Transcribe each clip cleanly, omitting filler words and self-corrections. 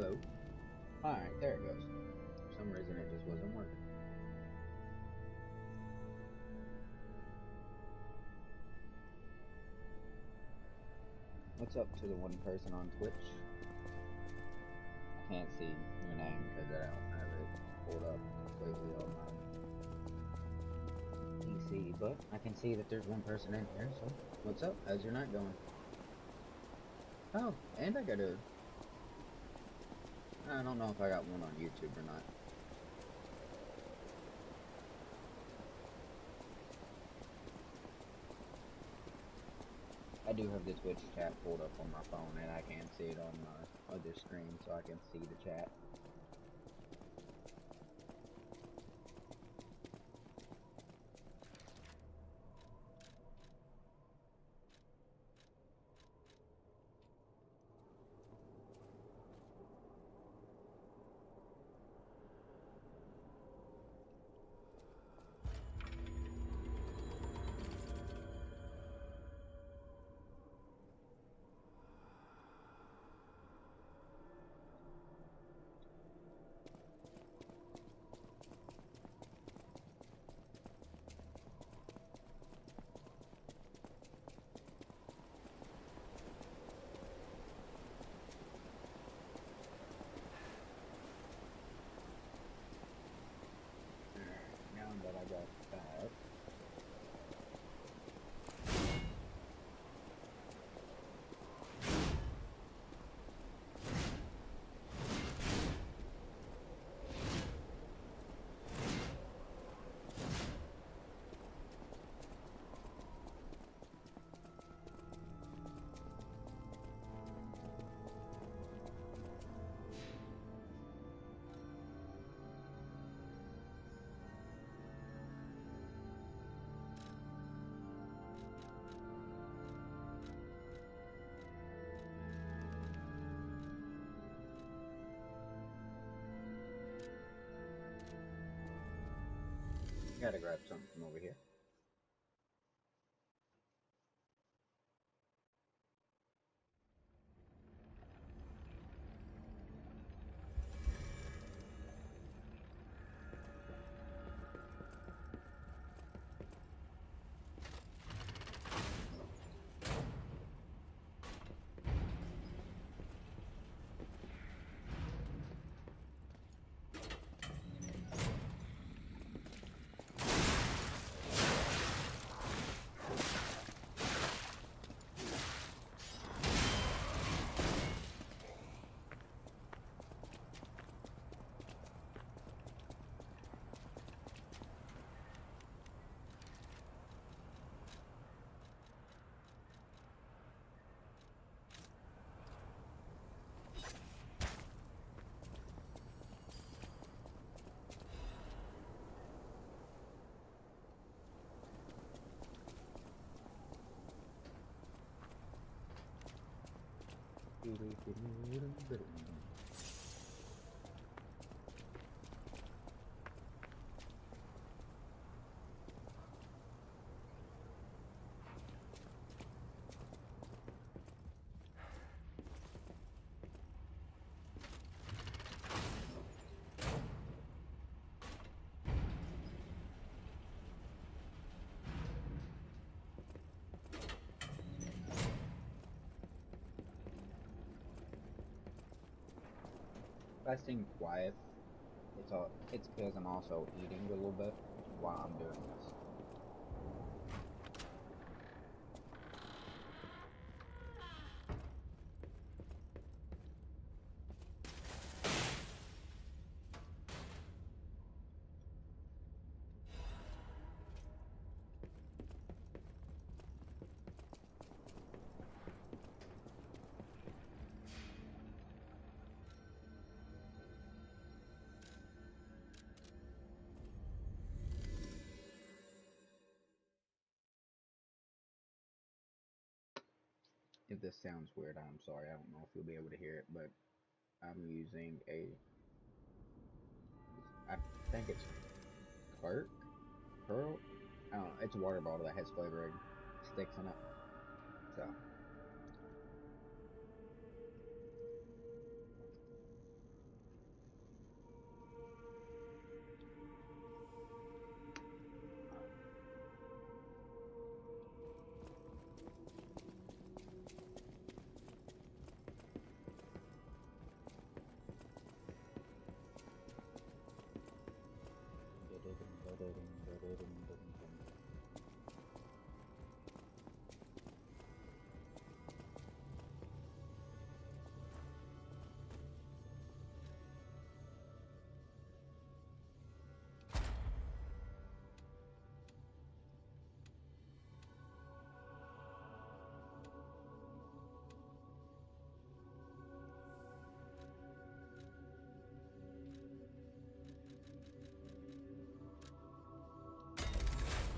Hello. Alright, there it goes. For some reason it just wasn't working. What's up to the one person on Twitch? I can't see your name because I don't have it pulled up completely on my PC, but I can see that there's one person in here, so what's up? How's your night going? Oh, and I don't know if I got one on YouTube or not. I do have the Twitch chat pulled up on my phone, and I can see it on my other screen, so I can see the chat. Now that I got that. Gotta grab something from over here. If I seem quiet, it's because I'm also eating a little bit while I'm doing this. If this sounds weird, I'm sorry. I don't know if you'll be able to hear it, but I'm using I think it's Pearl? I don't know. It's a water bottle that has flavoring sticks in it. So,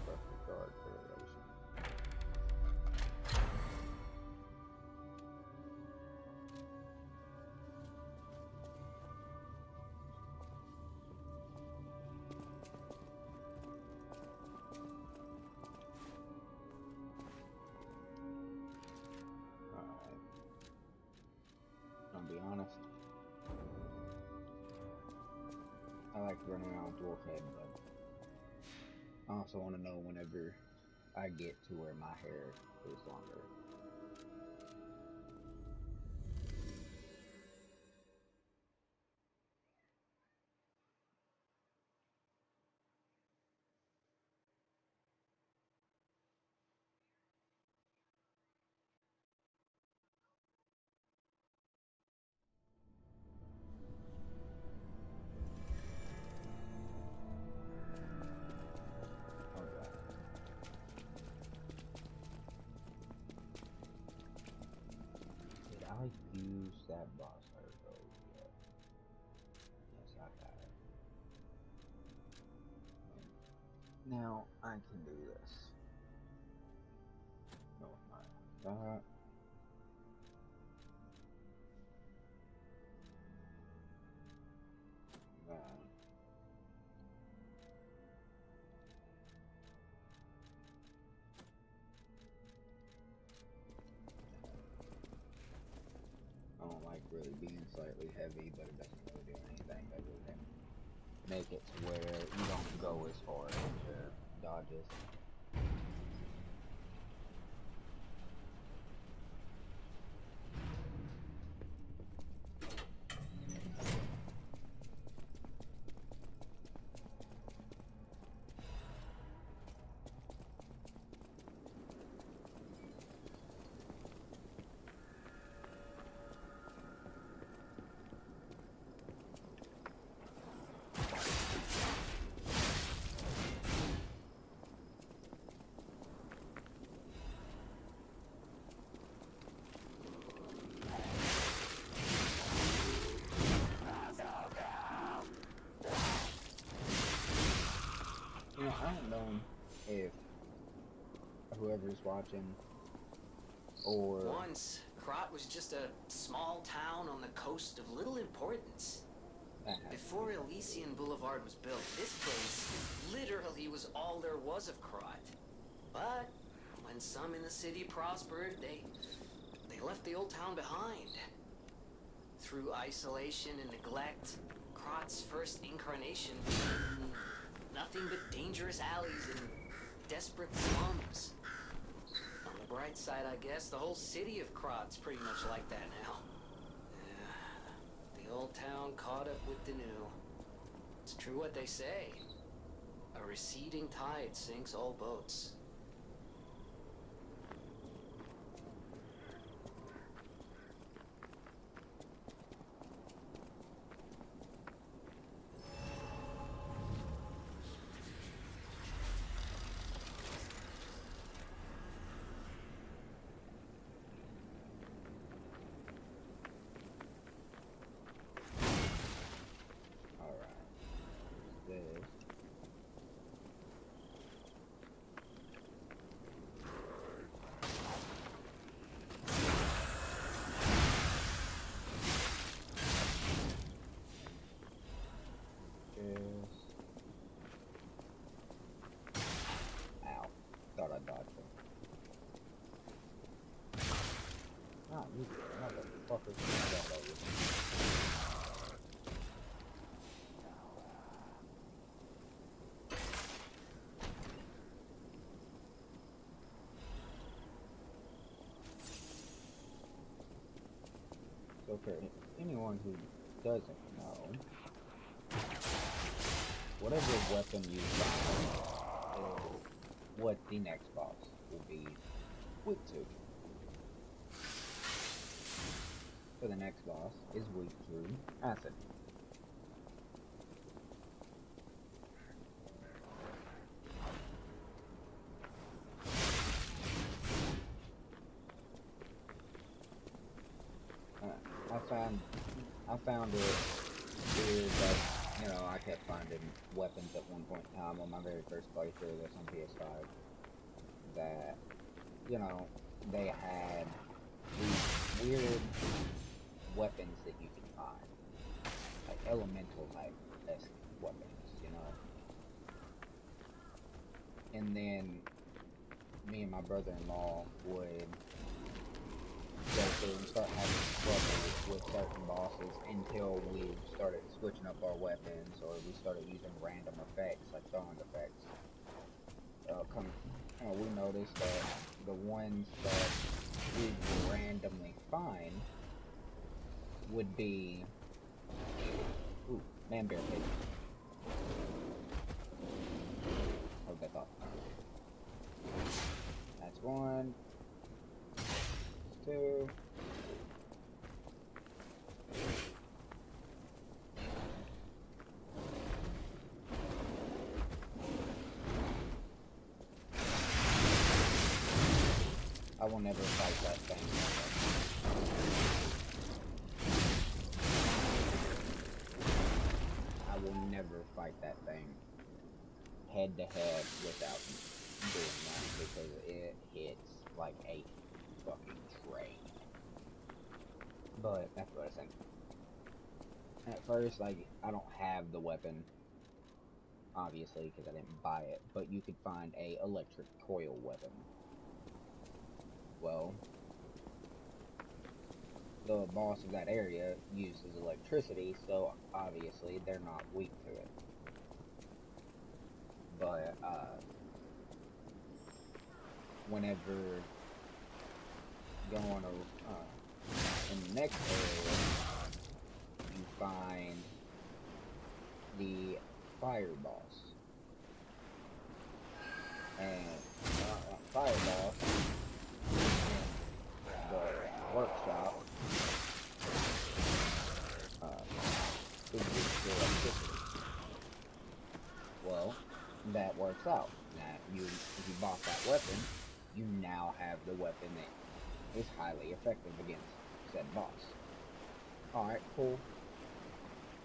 Perfect guard for relation. Alright. I'll be honest. I like running around Dwarf Head, but I also want to know whenever I get to where my hair is longer. Did I use that boss herb yet? Yes, I have. Now I can do this. No, that. That. I don't like really being slightly heavy, but it doesn't really do anything other than make it to where you don't go as far as your dodges. You know, I don't know if whoever's watching or... Once, Krat was just a small town on the coast of little importance. Before Elysian Boulevard was built, this place literally was all there was of Krat. But when some in the city prospered, they left the old town behind. Through isolation and neglect, Krat's first incarnation became nothing but dangerous alleys and desperate slums. On the bright side, I guess, the whole city of Krat's pretty much like that now. The old town caught up with the new. It's true what they say. A receding tide sinks all boats. Ow. Thought I dodged him. Ah, you motherfucker. So for anyone who doesn't know, what whatever weapon you find is what the next boss will be weak to. So the next boss is weak to acid. I found it weird that, you know, I kept finding weapons at one point in time on my very first playthrough of this on PS5 that, you know, they had these weird weapons that you could find, like elemental type-esque weapons, you know. And then me and my brother-in-law would go through and start having trouble with certain bosses until we started switching up our weapons, or we started using random effects, like throwing effects. We noticed that the ones that we would randomly find would be... Ooh, man bear pig. Hold that thought. That's one. Two. I will never fight that thing. I will never fight that thing head to head without doing that, because it hits like a fucking train. But that's what I said. At first, like, I don't have the weapon, obviously, because I didn't buy it, but you could find a electric coil weapon. Well, the boss of that area uses electricity, so obviously they're not weak to it. But, whenever going in the next area, you find the fire boss. And fire boss in the workshop is used to electricity. Well, that works out. Now, if you bought that weapon, you now have the weapon that is highly effective against said boss. Alright, cool.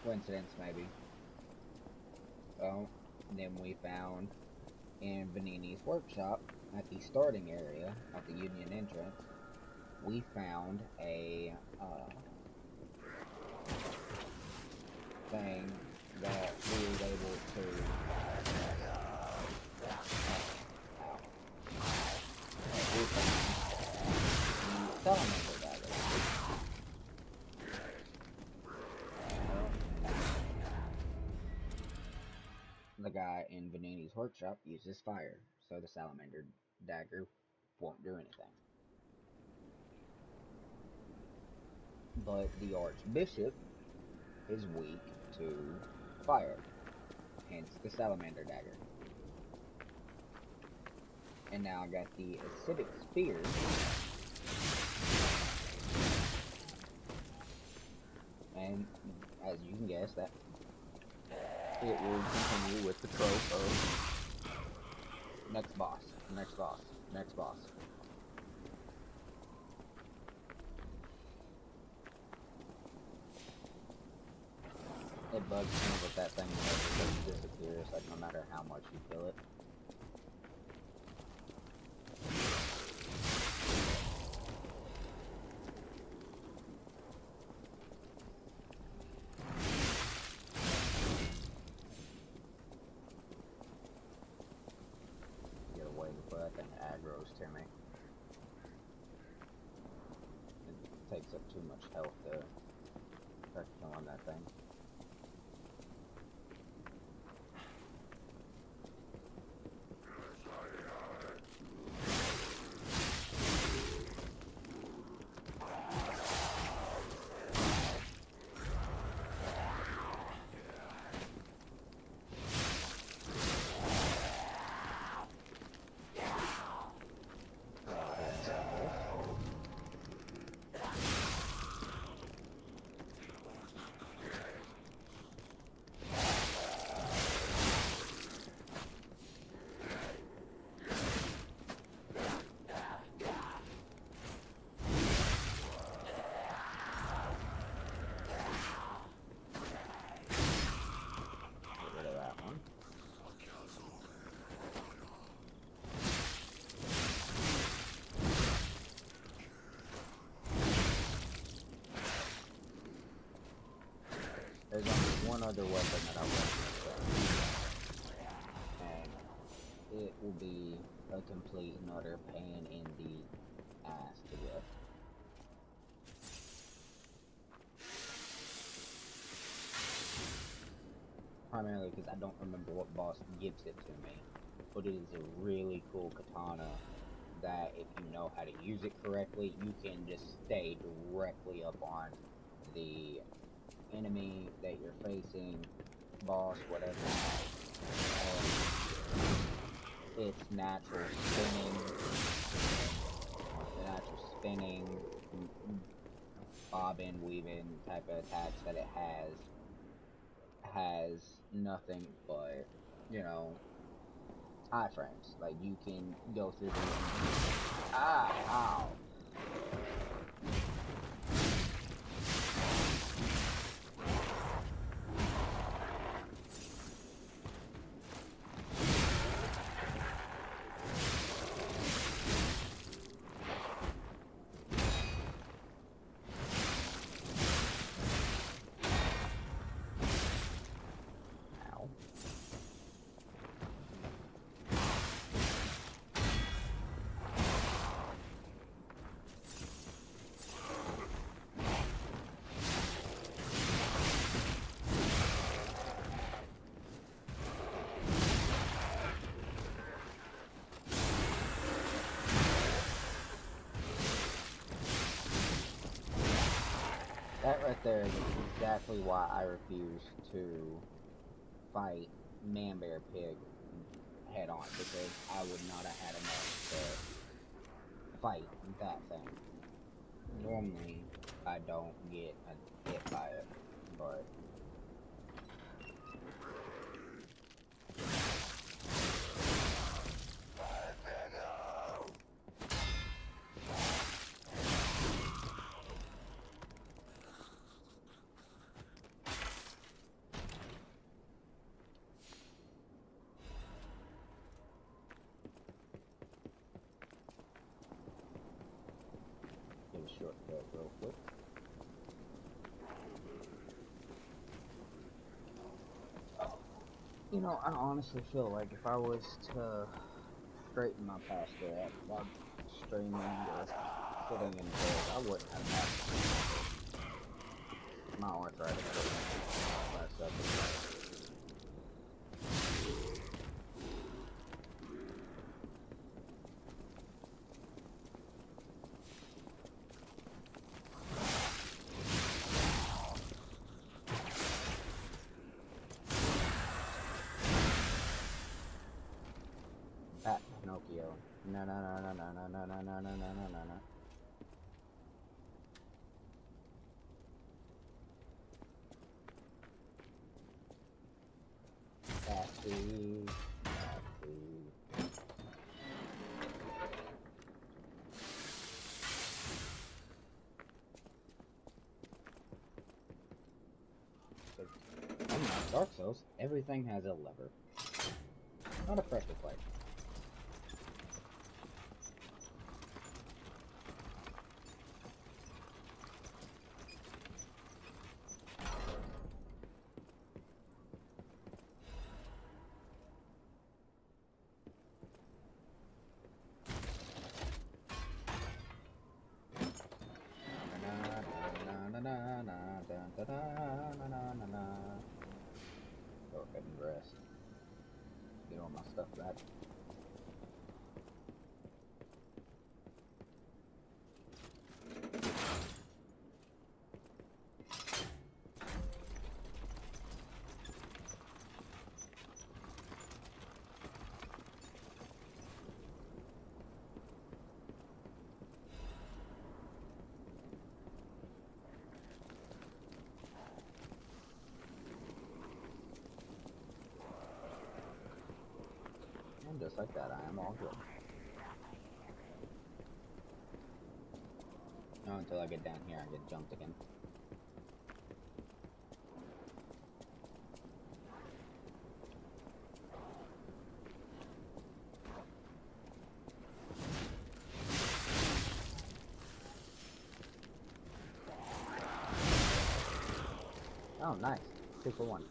Coincidence, maybe. Well, then we found in Venini's workshop, at the starting area, at the Union entrance, we found a thing that we were able to we found the salamander dagger. The guy in Venini's workshop uses fire, so the salamander dagger won't do anything. But the Archbishop is weak to fire, hence the salamander dagger. And now I got the acidic spear, and as you can guess, that it will continue with the trope of next boss, next boss, next boss. It bugs me that that thing never just disappears, like no matter how much you kill it. Get away before that thing aggroes to me. It takes up too much health to start killing that thing. There's only one other weapon that I want to and it will be a complete and utter pain in the ass to get. Primarily because I don't remember what boss gives it to me, but it is a really cool katana that if you know how to use it correctly, you can just stay directly up on the enemy that you're facing, boss, whatever. Its natural spinning, bobbing, weaving type of attacks that it has nothing but, you know, iframes. Like, you can go through the... ow! That right there is exactly why I refuse to fight Man Bear Pig head on, because I would not have had enough to fight that thing. Normally, I don't get hit by it, but... shortcut real quick. You know, I honestly feel like if I was to straighten my pastor out while streaming or sitting in bed, I wouldn't have had my arthritis. Pinocchio. No. Sassy. Unlike Dark Souls, everything has a lever. Not a pressure plate. Go ahead and rest. Get all my stuff back. And just like that, I am all good. Not until I get down here and get jumped again. Oh, nice. for 1.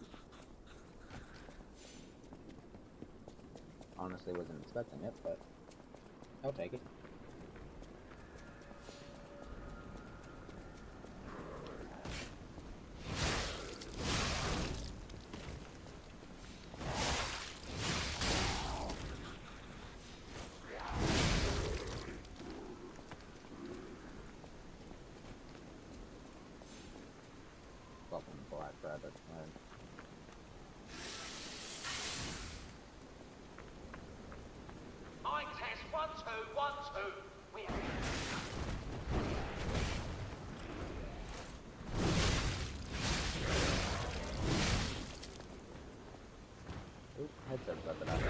Honestly, wasn't expecting it, but I'll take it. Fucking black rabbit. Mic test 1 2 1 2. We have Oop, headset's busted out.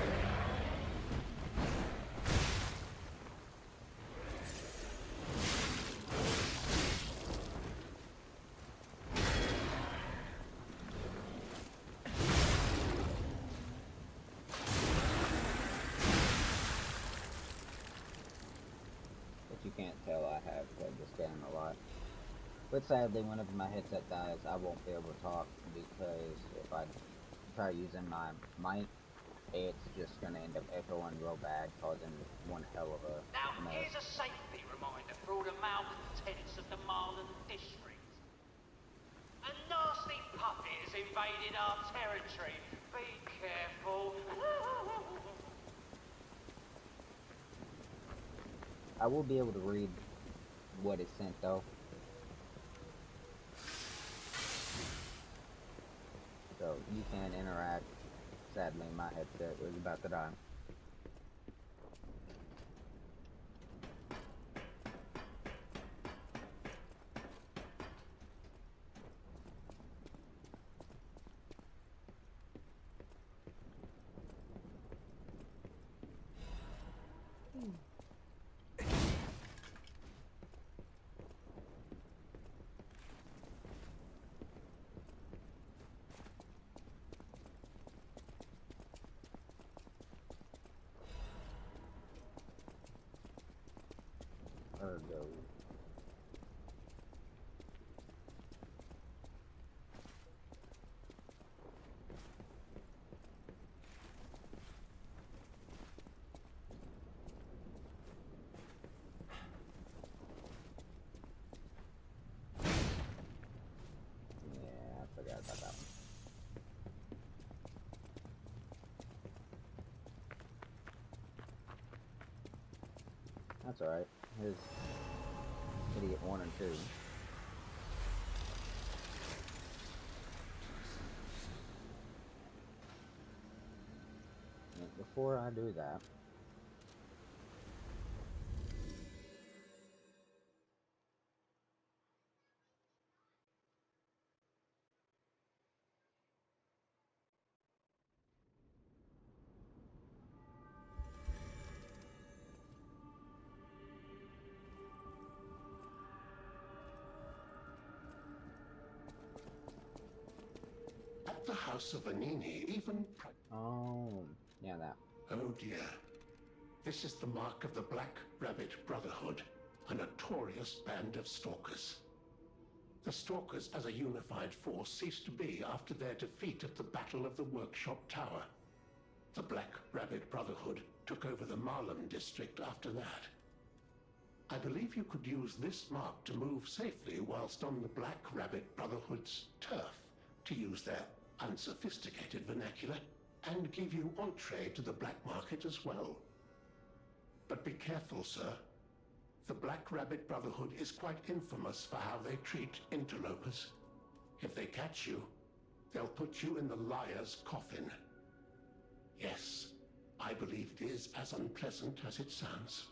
You can't tell I have played this game a lot. But sadly, whenever my headset dies, I won't be able to talk because if I try using my mic, it's just gonna end up echoing real bad, causing one hell of a Now, mess. here's a safety reminder for all the malcontents of the Marlin district. A nasty puppet has invaded our territory. Be careful. I will be able to read what is sent though. So you can interact. Sadly, my headset was about to die. Ergo. Yeah, I forgot about that one. That's alright. Here's Idiot 1 and 2. And before I do that, At the House of Anini, even... oh, yeah, that. Oh dear. This is the mark of the Black Rabbit Brotherhood, a notorious band of stalkers. The Stalkers as a unified force ceased to be after their defeat at the Battle of the Workshop Tower. The Black Rabbit Brotherhood took over the Marlin district after that. I believe you could use this mark to move safely whilst on the Black Rabbit Brotherhood's turf, to use their unsophisticated vernacular, and give you entree to the black market as well. But be careful, sir. The Black Rabbit Brotherhood is quite infamous for how they treat interlopers. If they catch you, they'll put you in the liar's coffin. Yes, I believe it is as unpleasant as it sounds.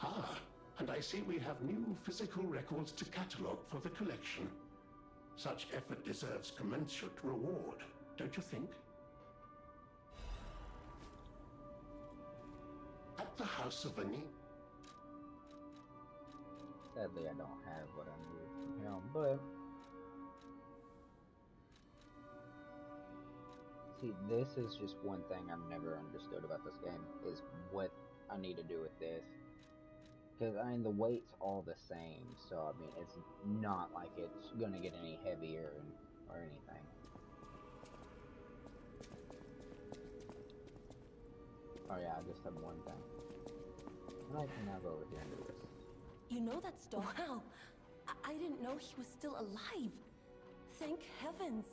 Ah, and I see we have new physical records to catalogue for the collection. Such effort deserves commensurate reward, don't you think? At the House of Anini. Sadly, I don't have what I need from him, but see, this is just one thing I've never understood about this game, is what I need to do with this. Because, I mean, the weight's all the same, so, I mean, it's not like it's gonna get any heavier or anything. Oh yeah, I just have one thing. And I can now go over here and do this. You know that Stalker? Wow! I didn't know he was still alive. Thank heavens.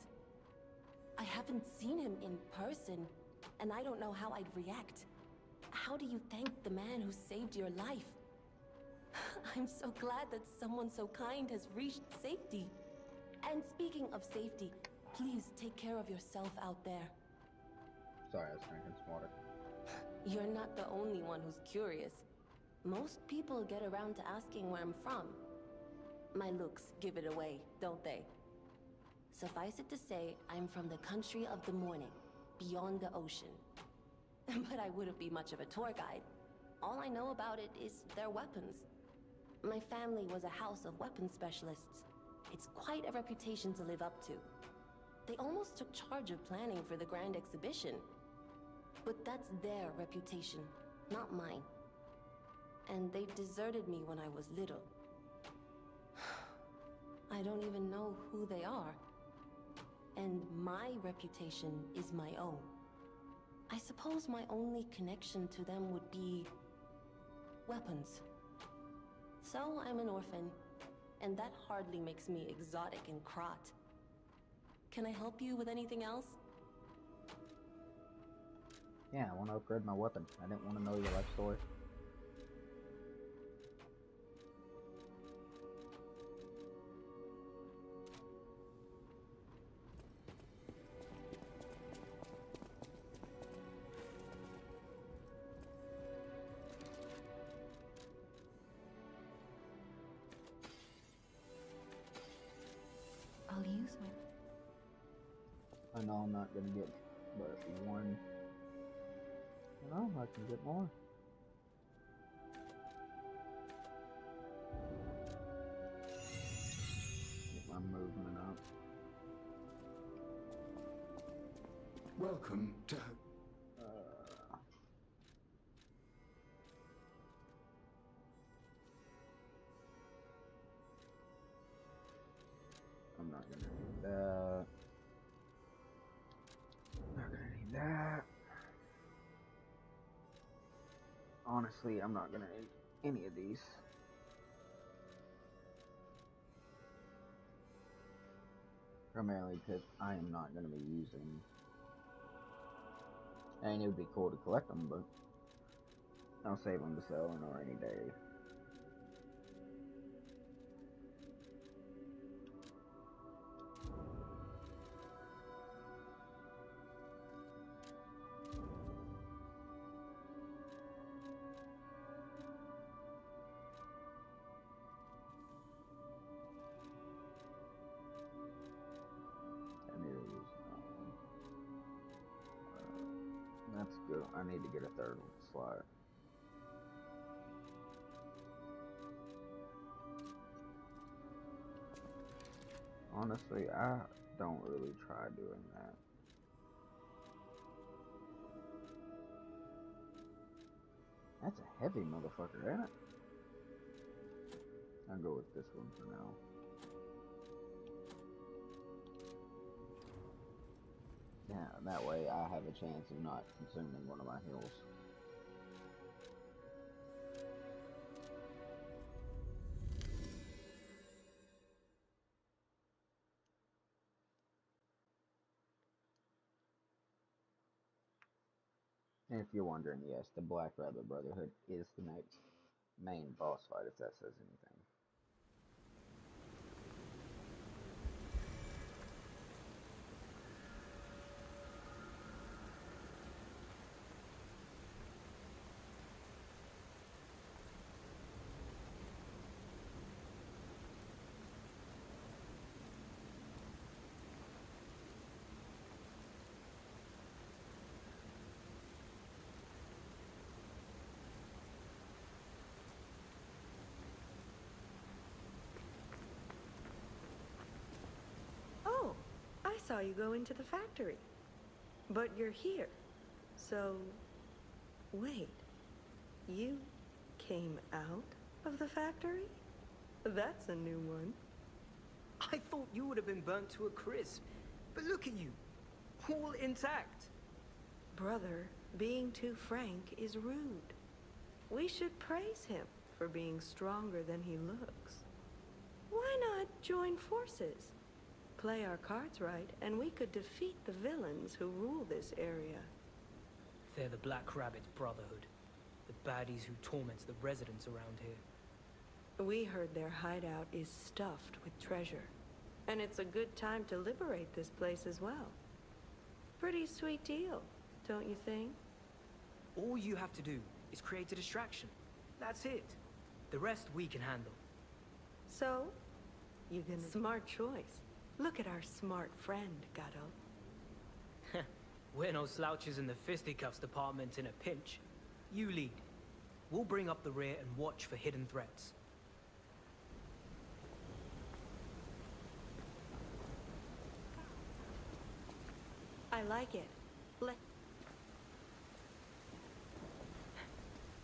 I haven't seen him in person, and I don't know how I'd react. How do you thank the man who saved your life? I'm so glad that someone so kind has reached safety. And speaking of safety, please take care of yourself out there. Sorry, I was drinking some water. You're not the only one who's curious. Most people get around to asking where I'm from. My looks give it away, don't they? Suffice it to say, I'm from the country of the morning, beyond the ocean. But I wouldn't be much of a tour guide. All I know about it is their weapons. My family was a house of weapons specialists. It's quite a reputation to live up to. They almost took charge of planning for the grand exhibition. But that's their reputation, not mine. And they deserted me when I was little. I don't even know who they are. And my reputation is my own. I suppose my only connection to them would be weapons. So I'm an orphan, and that hardly makes me exotic and Krat. Can I help you with anything else? Yeah, I want to upgrade my weapon. I didn't want to know your life story. I'll use my... I know I'm not gonna get but one. No, I can get more. Get my movement up. Welcome to... I'm not gonna need that. Not gonna need that. Honestly, I'm not gonna need any of these. Primarily because I am not gonna be using. I mean, it would be cool to collect them, but I'll save them to sell on a rainy day. That's good. I need to get a third slot. Honestly, I don't really try doing that. That's a heavy motherfucker, ain't it? I'll go with this one for now. Yeah, that way I have a chance of not consuming one of my heals. And if you're wondering, yes, the Black Rabbit Brotherhood is the next main boss fight, if that says anything. Oh, I saw you go into the factory. But you're here. So, wait. You came out of the factory? That's a new one. I thought you would have been burnt to a crisp. But look at you, all intact. Brother, Being too frank is rude. We should praise him for being stronger than he looks. Why not join forces? Play our cards right, and we could defeat the villains who rule this area. They're the Black Rabbit Brotherhood. The baddies who torment the residents around here. We heard their hideout is stuffed with treasure. And it's a good time to liberate this place as well. Pretty sweet deal, don't you think? All you have to do is create a distraction. That's it. The rest we can handle. So, you gonna... Smart choice. Look at our smart friend, Gato. We're no slouches in the fisticuffs department in a pinch. You lead. We'll bring up the rear and watch for hidden threats. I like it. Let...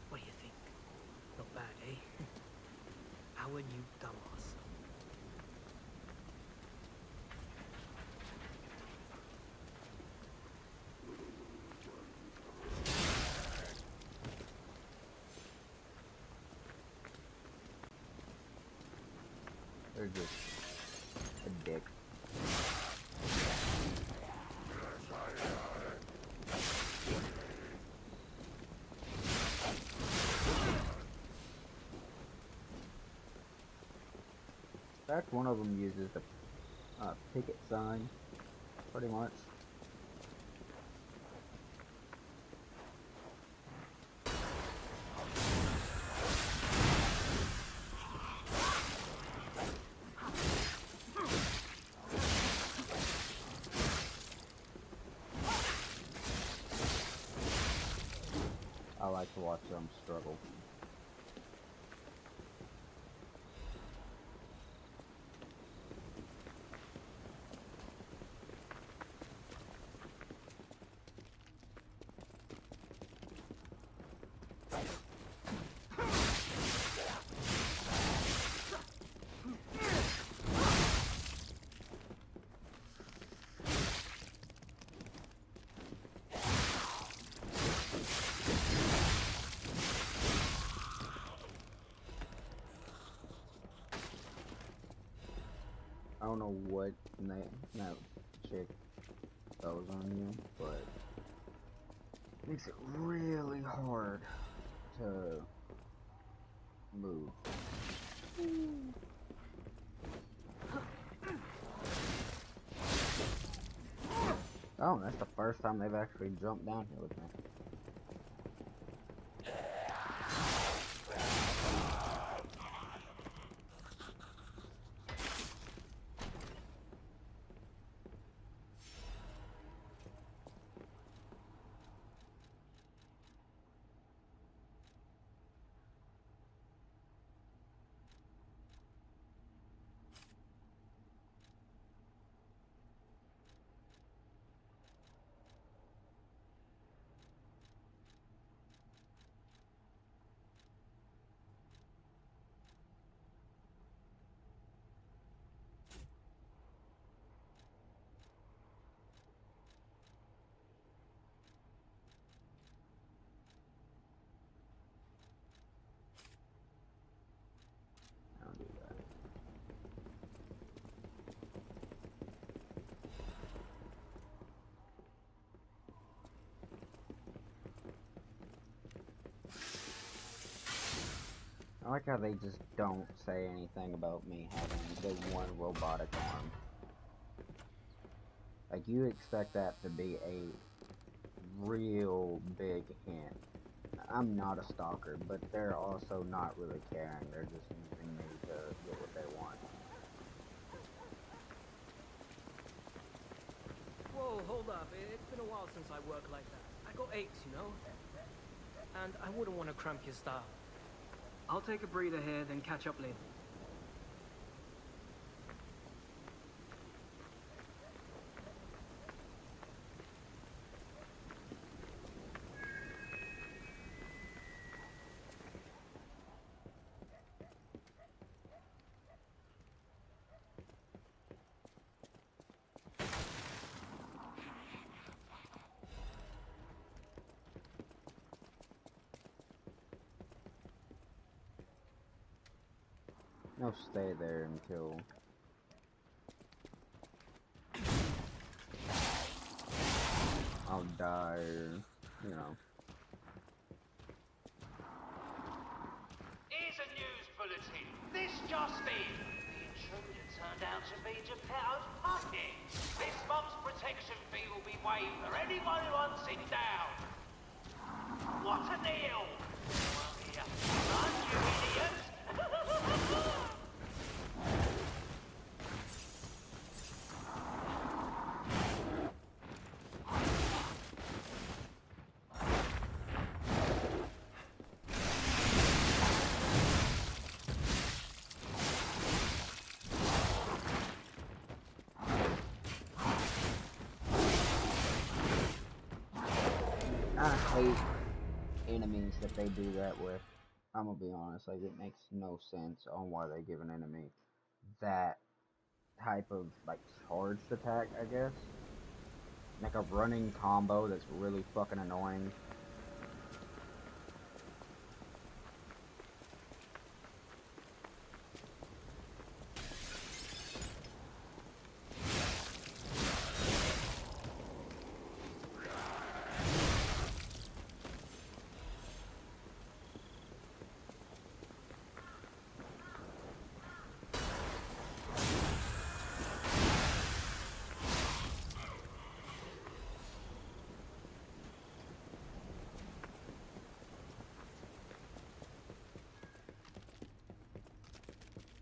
What do you think? Not bad, eh? Our new dumbass. They're just a dick. In fact, one of them uses the picket sign, pretty much. I like to watch them struggle. I don't know what that chick goes on you, but it makes it really hard to move. Oh, that's the first time they've actually jumped down here with me. I'll do that. I like how they just don't say anything about me having the one robotic arm. Like, you expect that to be a real big hint. I'm not a stalker, but they're also not really caring. They're just using me to get what they want. Whoa, hold up. It's been a while since I worked like that. I got aches, you know? And I wouldn't want to cramp your style. I'll take a breather here, then catch up later. I'll stay there until I'll die or, you know. Here's a news bulletin. This just in. The intruder turned out to be Geppetto's puppy. This month's protection fee will be waived for anyone who hunts it down. What a deal! Well, here. Run, you idiot! I hate enemies that they do that with. I'm gonna be honest, like, it makes no sense on why they give an enemy that type of, like, charged attack, I guess. Like a running combo that's really fucking annoying.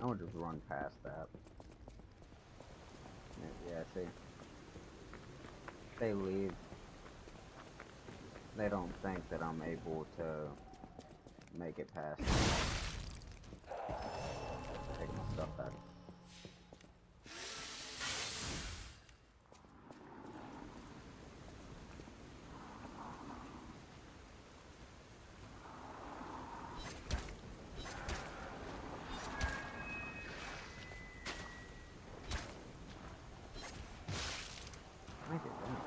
I would just run past that. Yeah, see. They leave. They don't think that I'm able to make it past. Take my stuff back. Make it down.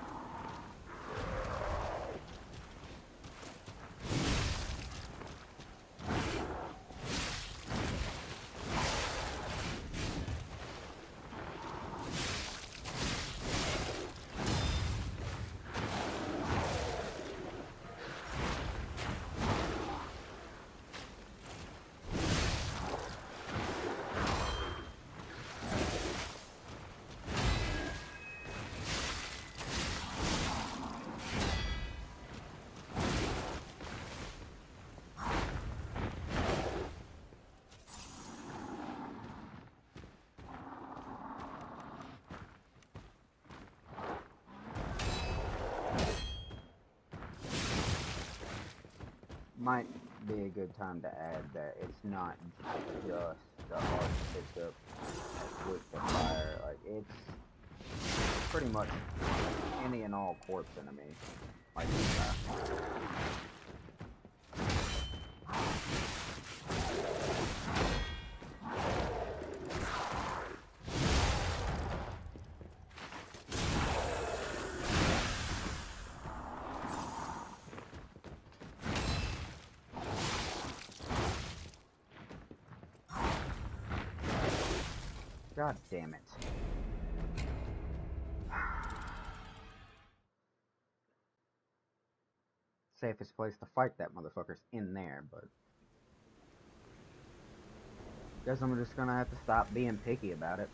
Might be a good time to add that it's not just the hard bishop with the fire. Like, it's pretty much any and all corpse enemy. Like that. God damn it. Safest place to fight that motherfucker's in there, but guess I'm just gonna have to stop being picky about it.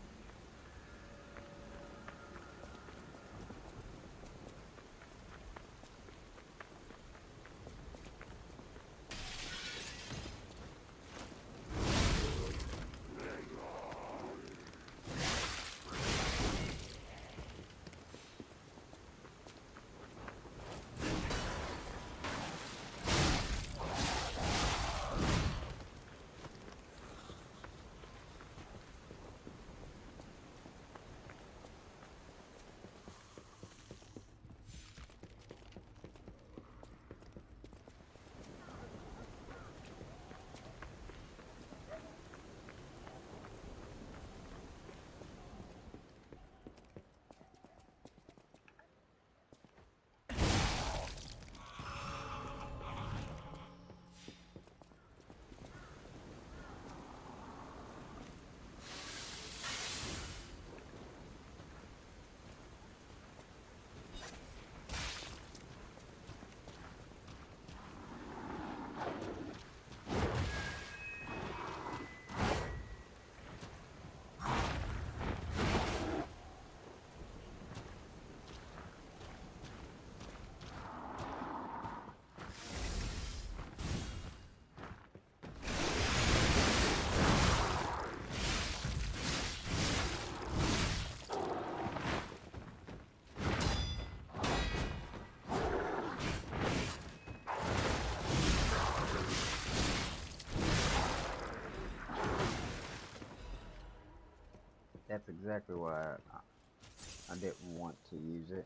exactly why I didn't want to use it.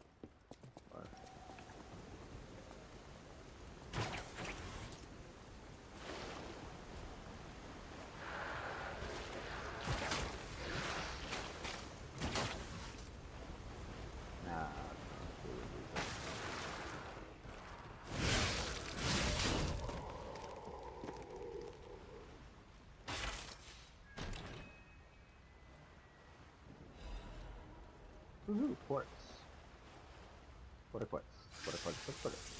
But nah, woohoo, quartz. What a quartz. What a quartz. What a quartz.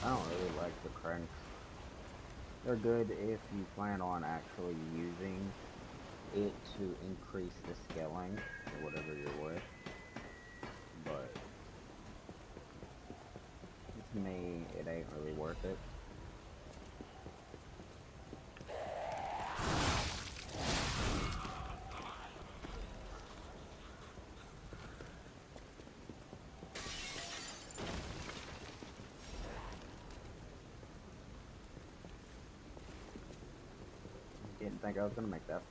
I don't really like the cranks. They're good if you plan on actually using it to increase the scaling or whatever you're with. But to me, it ain't really worth it. Didn't think I was gonna make that.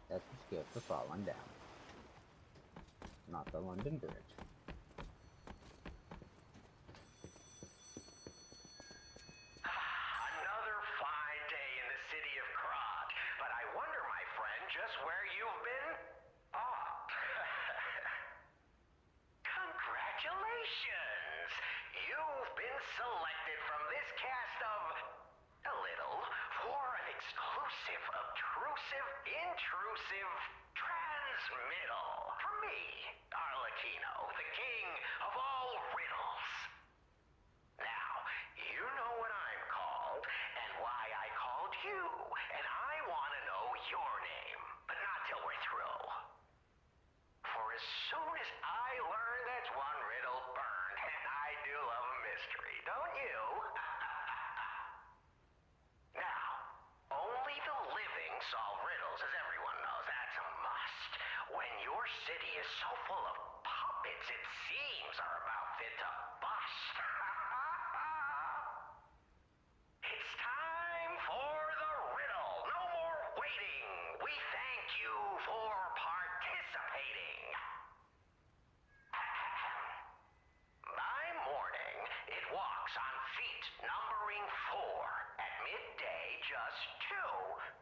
That's the skill for falling down, not the London Bridge. Another fine day in the city of Krat, but I wonder, my friend, just where you've been? Oh. Congratulations! You've been selected from this cast of a little for an exclusive, obtrusive, intrusive transmittal from me, Arlecchino, the king of all riddles. Now, you know what I'm called, and why I called you, and I want to know your name, but not till we're through. For as soon as I learn that's one riddle burned, and I do love a mystery, don't you? Now, only the living solve riddles, as everyone knows. That's a must. When your city is so full of puppets, it seems are about fit to bust. It's time for the riddle. No more waiting. We thank you for participating. By morning, it walks on feet numbering 4. At midday, just 2.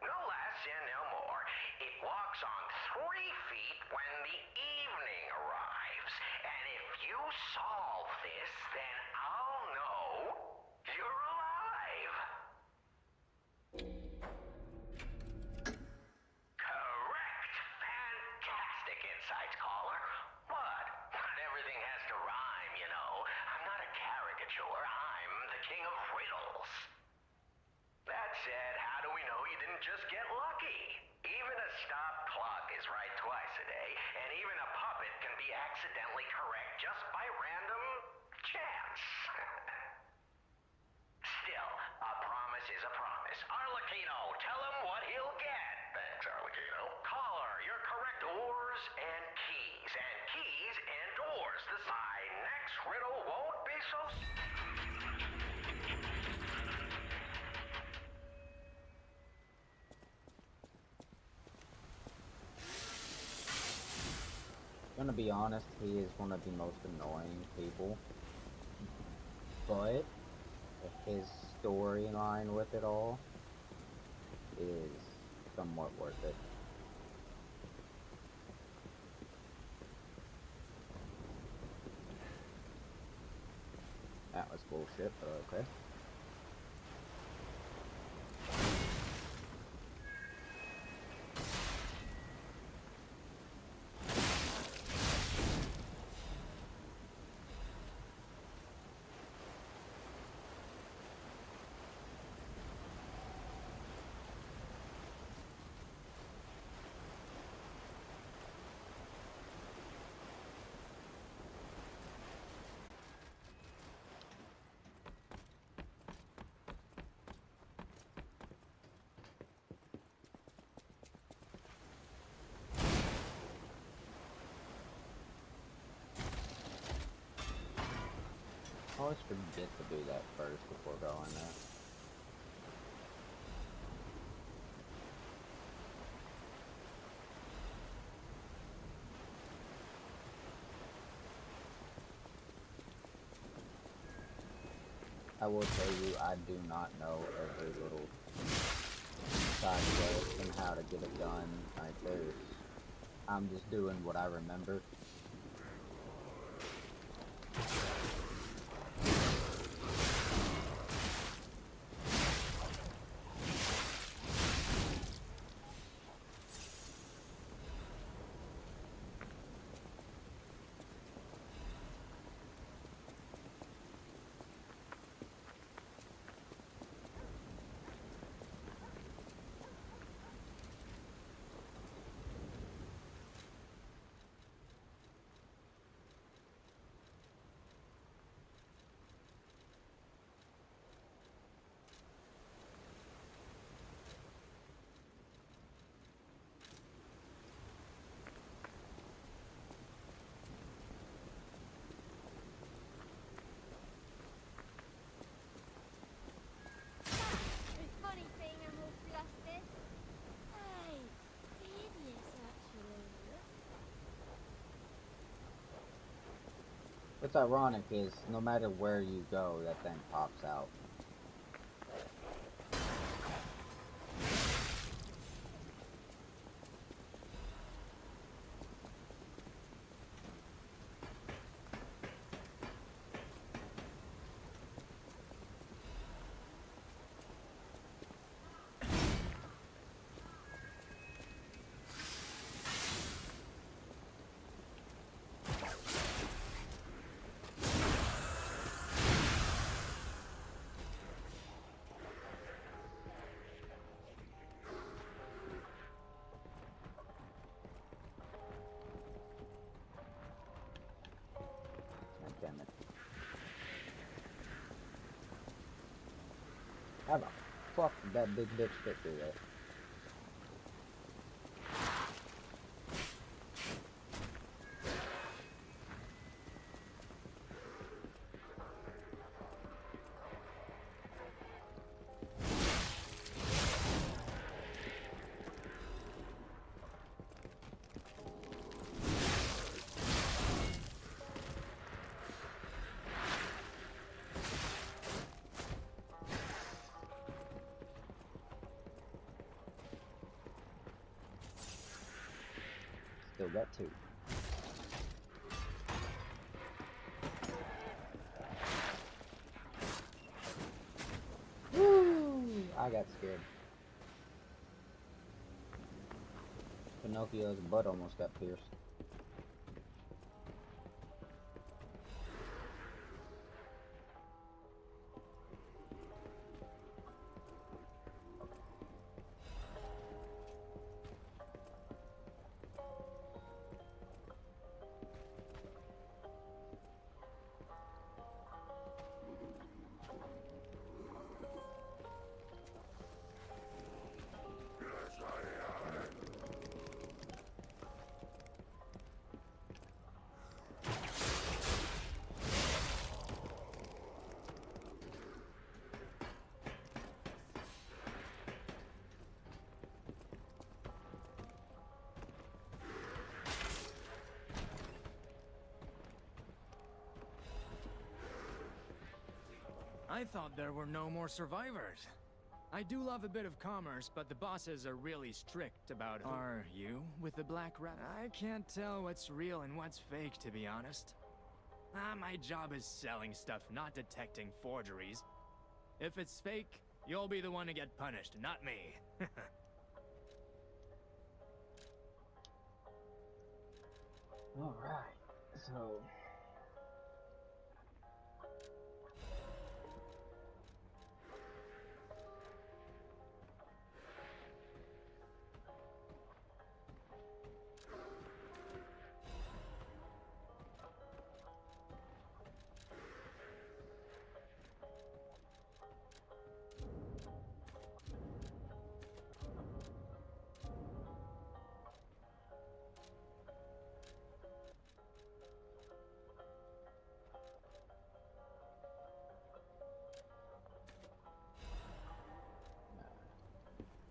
No less and no more. It walks on 3 feet when the evening arrives. And if you solve this, then I'll know you're alive. Correct. Fantastic insights, caller. What sure, I'm the king of riddles. That said, how do we know you didn't just get lucky? Even a stopped clock is right twice a day, and even a puppet can be accidentally correct just by random chance. Still, a promise is a promise. Arlecchino, tell him what he'll get. Thanks, Arlecchino. Caller, you're correct. Doors and keys and doors. My next riddle won't be so... Gonna be honest, he is one of the most annoying people. But his storyline with it all is somewhat worth it. That was bullshit, but okay. I always forget to do that first before going there. I will tell you, I do not know every little side quest and how to get it done. Like, I'm just doing what I remember. It's funny seeing them all flustered. Hey, hideous actually. What's ironic is, no matter where you go, that thing pops out. Damn it. How the fuck did that big bitch fit through there? Still got two. Woo! I got scared. Pinocchio's butt almost got pierced. I thought there were no more survivors. I do love a bit of commerce, but the bosses are really strict about it. Are you with the Black Rat? I can't tell what's real and what's fake, to be honest. My job is selling stuff, not detecting forgeries. If it's fake, you'll be the one to get punished, not me. Alright, so...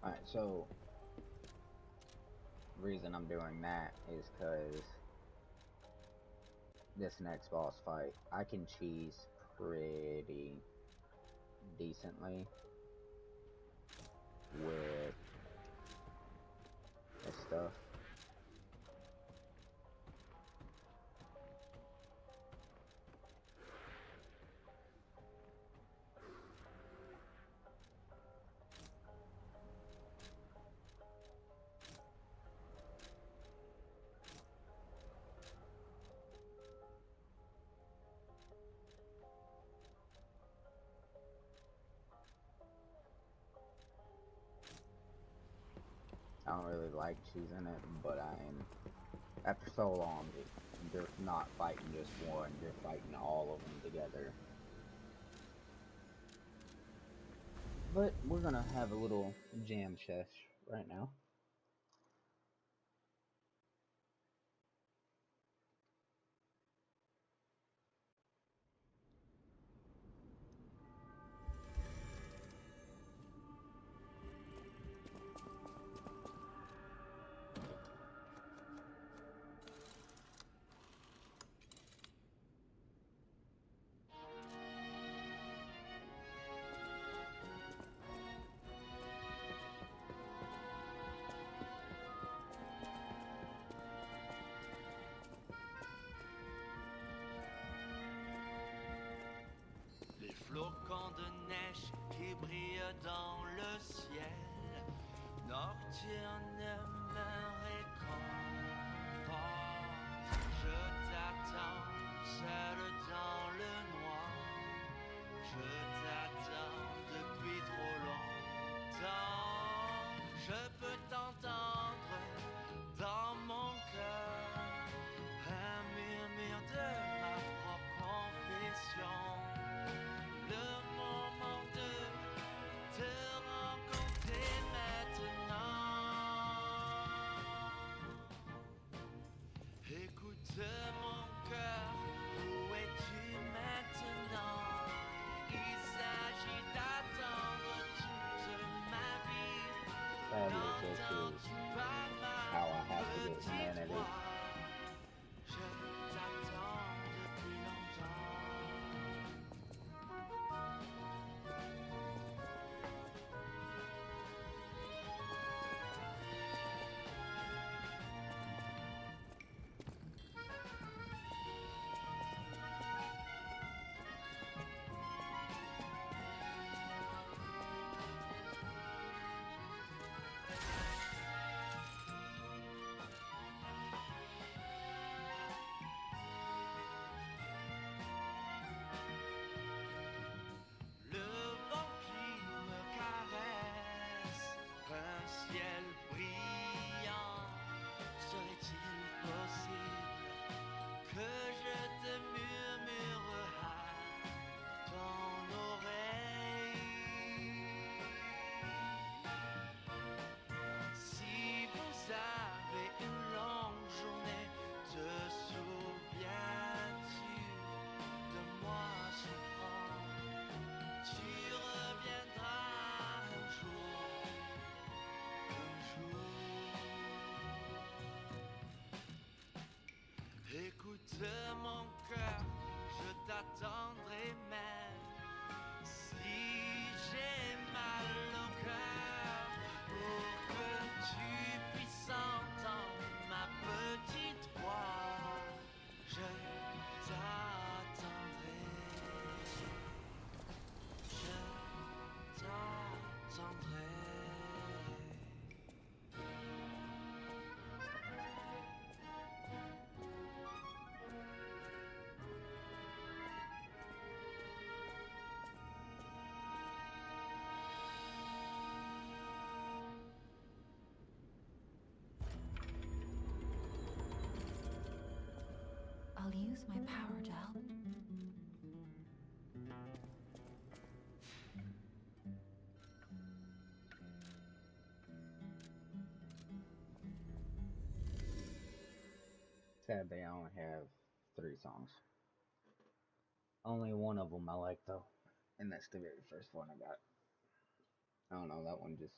Alright, so the reason I'm doing that is because this next boss fight, I can cheese pretty decently with this stuff. I don't really like choosing it, but after so long, you're not fighting just one, you're fighting all of them together. But we're gonna have a little jam sesh right now. Flocons de neige qui brillent dans le ciel, nocturne me réconforte. Je t'attends seul dans le noir, je t'attends depuis trop longtemps. Je peux t'entendre dans mon cœur, un murmure de ma propre confession. Le moment de te rencontrer maintenant. Écoute mon cœur, où es-tu maintenant? Il s'agit d'attendre toute ma vie. N'entends-tu pas ma petite voix? Je t'attends depuis longtemps. Le vent qui me caresse, un ciel brillant. Serait-il possible que je te murmure à ton oreille? Si vous avez une longue journée, te souviens-tu de moi souffrant? Tu reviendras un jour. Écoute mon cœur, je t'attendrai même I'll use my power to help. Sadly, I only have 3 songs. Only one of them I like though, and that's the very first one I got. I don't know, that one just,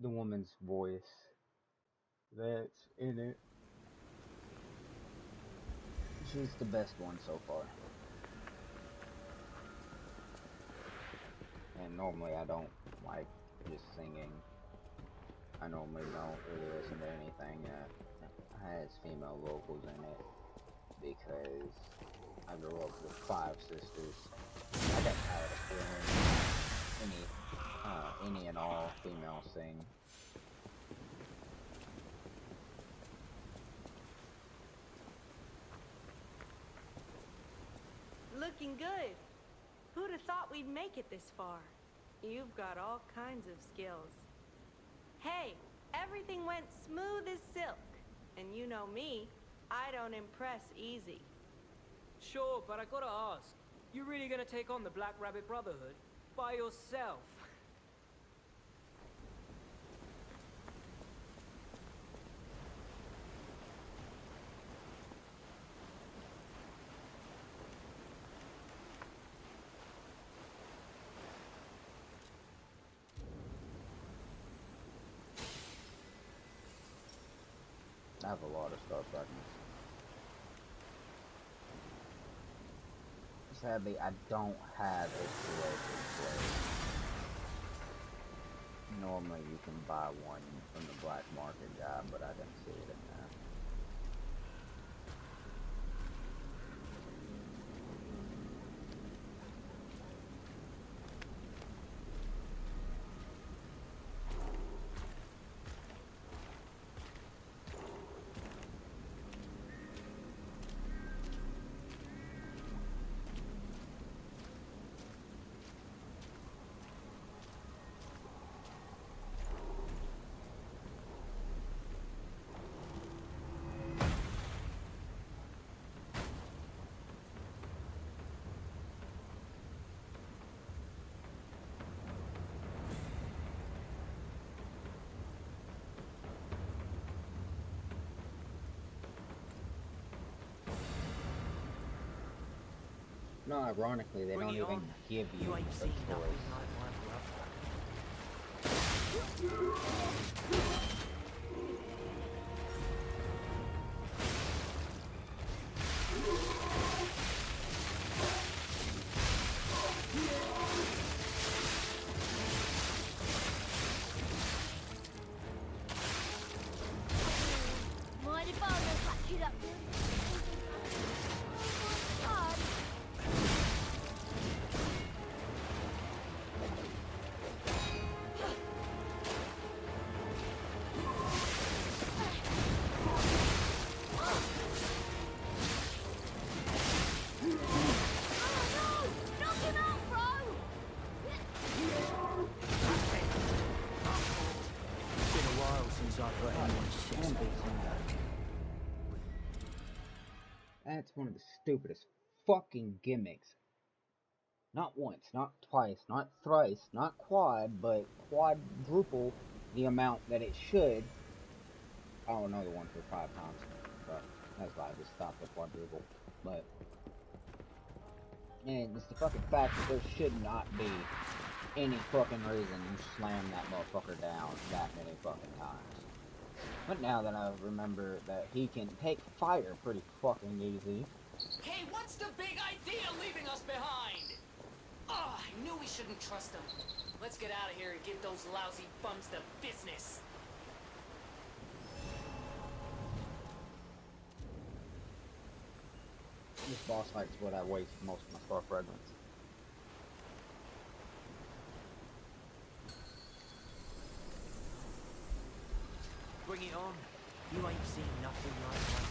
the woman's voice that's in it, she's the best one so far. And normally I don't like just singing. I normally don't really listen to anything that has female vocals in it, because I grew up with 5 sisters. I got tired of hearing any and all female sing. Looking good. Who'd have thought we'd make it this far? You've got all kinds of skills. Hey, everything went smooth as silk. And you know me, I don't impress easy. Sure, but I gotta ask, you really gonna take on the Black Rabbit Brotherhood by yourself? I have a lot of star fragments. Sadly, I don't have a corrosive blade. Normally you can buy one from the black market guy, but I didn't see it in there. No, ironically, they don't even give you a choice. Mind if I patch it up? That's one of the stupidest fucking gimmicks. Not once, not twice, not thrice, not quad, but quadruple the amount that it should. Oh, another one for 5 times. But that's why I just stopped at quadruple. But, and it's the fucking fact that there should not be any fucking reason you slam that motherfucker down that many fucking times. But now that I remember that he can take fire pretty fucking easy. Hey, what's the big idea leaving us behind? Oh, I knew we shouldn't trust them. Let's get out of here and give those lousy bums the business. This boss fight's what I waste most of my star fragments. Bring it on. You ain't seen nothing like that.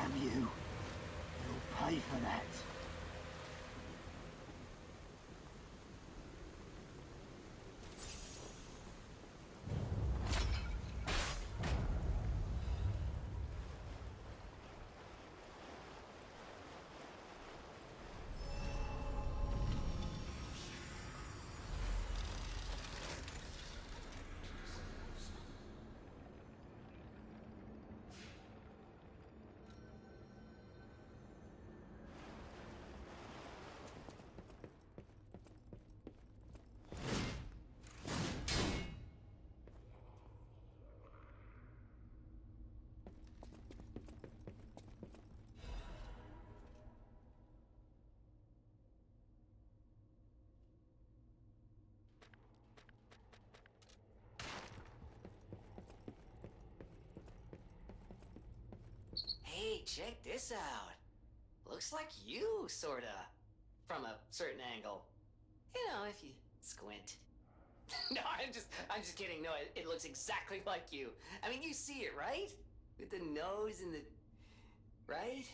Damn you. You'll pay for that. Hey, check this out. Looks like you, sorta. From a certain angle. You know, if you squint. No, I'm just kidding. No, it looks exactly like you. I mean, you see it, right? With the nose and the... right?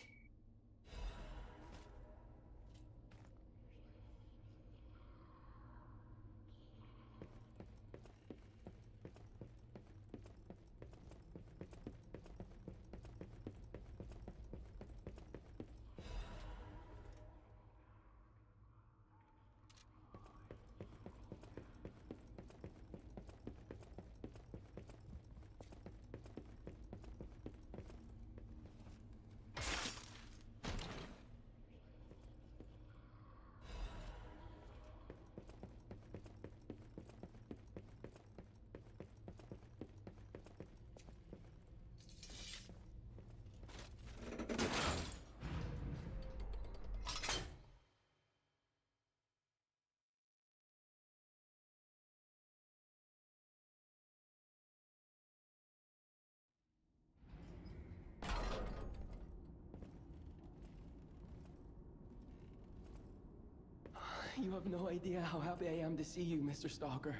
You have no idea how happy I am to see you, Mr. Stalker.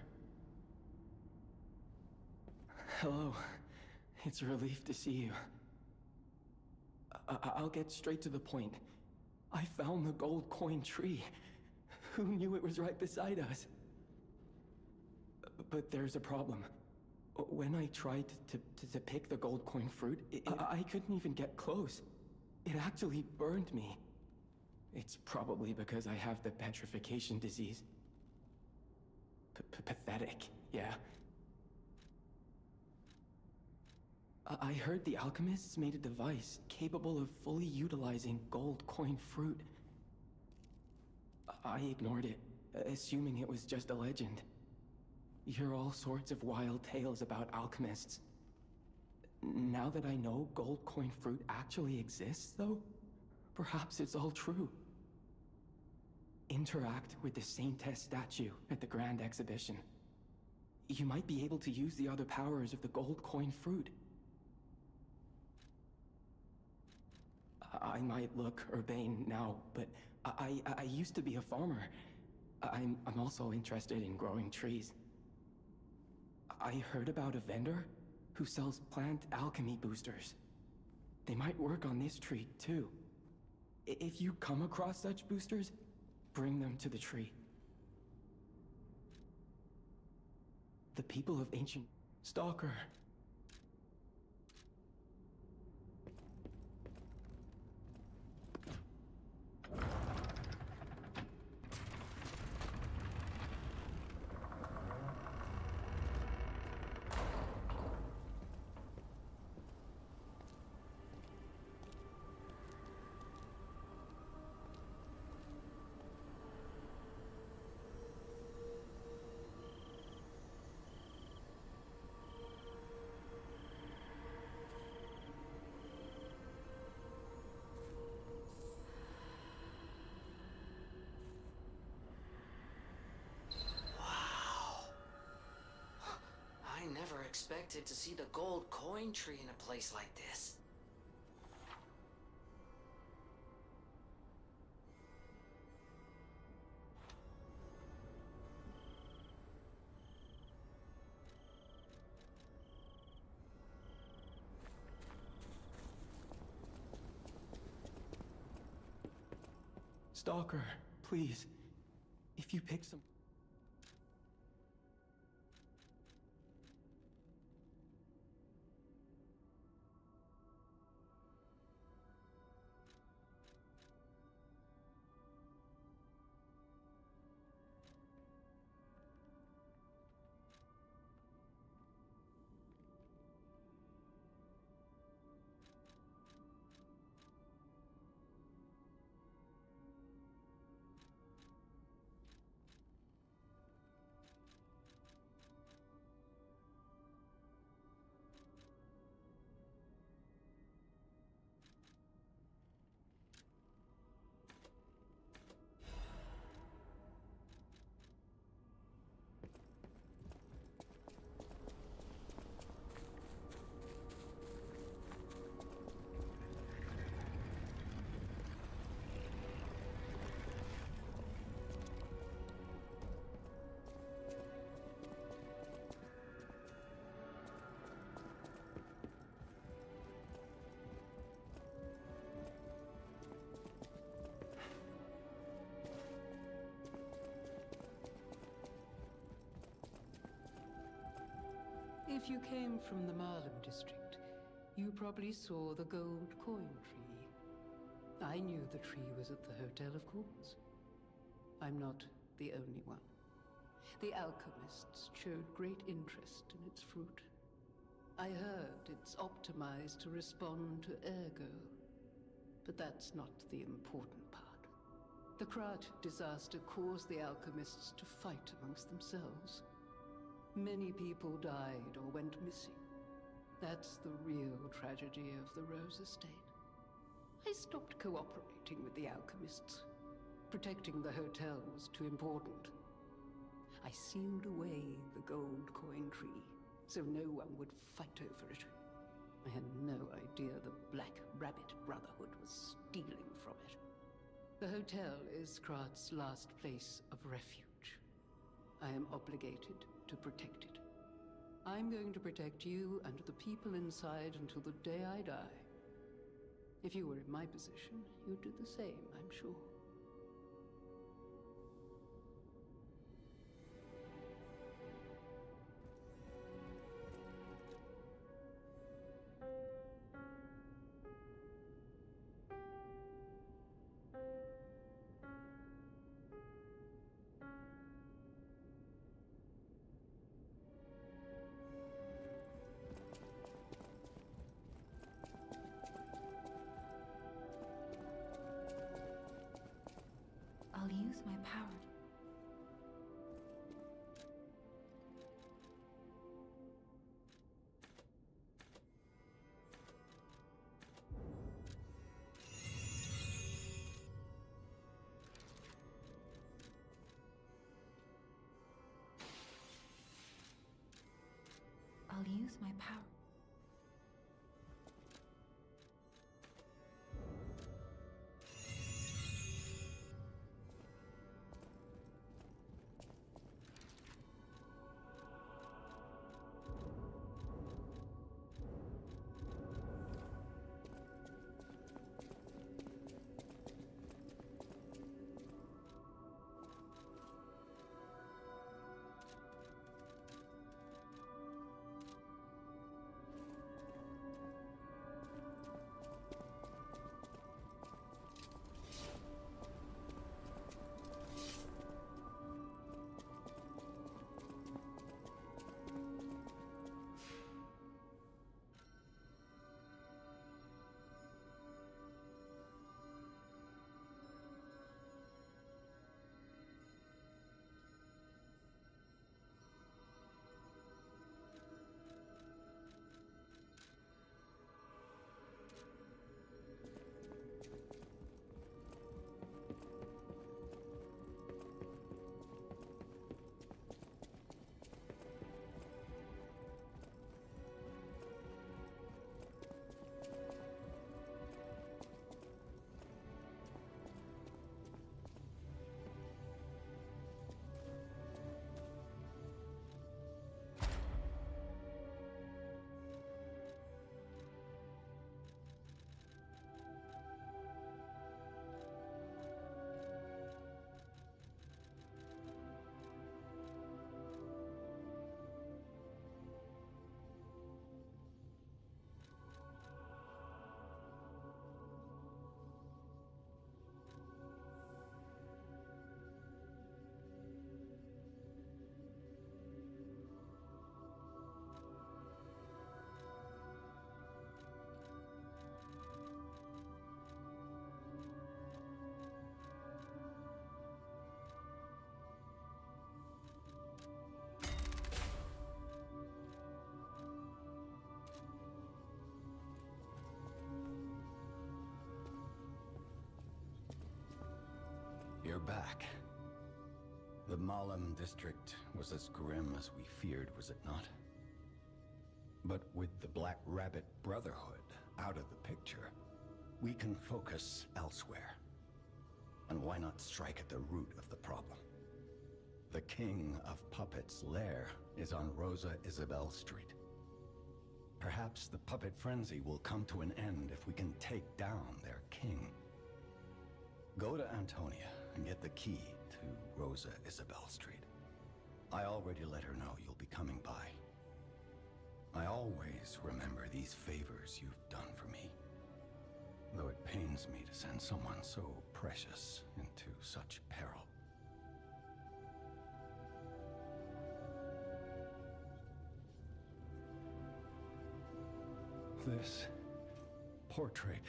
Hello. It's a relief to see you. I'll get straight to the point. I found the gold coin tree. Who knew it was right beside us? But there's a problem. When I tried to pick the gold coin fruit, I couldn't even get close. It actually burned me. It's probably because I have the petrification disease. Pathetic, yeah. I heard the alchemists made a device capable of fully utilizing gold coin fruit. I ignored it, assuming it was just a legend. You hear all sorts of wild tales about alchemists. Now that I know gold coin fruit actually exists, though, perhaps it's all true. Interact with the Saintess statue at the Grand Exhibition. You might be able to use the other powers of the gold coin fruit. I might look urbane now, but I used to be a farmer. I'm also interested in growing trees. I heard about a vendor who sells plant alchemy boosters. They might work on this tree, too. If you come across such boosters, bring them to the tree. The people of ancient... Stalker. I never expected to see the gold coin tree in a place like this. Stalker, please. If you pick some... If you came from the Marlem district, you probably saw the gold coin tree. I knew the tree was at the hotel, of course. I'm not the only one. The alchemists showed great interest in its fruit. I heard it's optimized to respond to ergo. But that's not the important part. The Krat disaster caused the alchemists to fight amongst themselves. Many people died or went missing. That's the real tragedy of the Rose Estate. I stopped cooperating with the alchemists. Protecting the hotel was too important. I sealed away the gold coin tree, so no one would fight over it. I had no idea the Black Rabbit Brotherhood was stealing from it. The hotel is Krat's last place of refuge. I am obligated to protect it. I'm going to protect you and the people inside until the day I die. If you were in my position, you'd do the same, I'm sure. I'll use my power. I'll use my power. You're back. The Malum district was as grim as we feared, was it not? But with the Black Rabbit Brotherhood out of the picture, we can focus elsewhere. And why not strike at the root of the problem? The King of Puppets' lair is on Rosa Isabelle Street. Perhaps the puppet frenzy will come to an end if we can take down their king. Go to Antonia and get the key to Rosa Isabelle Street. I already let her know you'll be coming by. I always remember these favors you've done for me, though it pains me to send someone so precious into such peril. This portrait.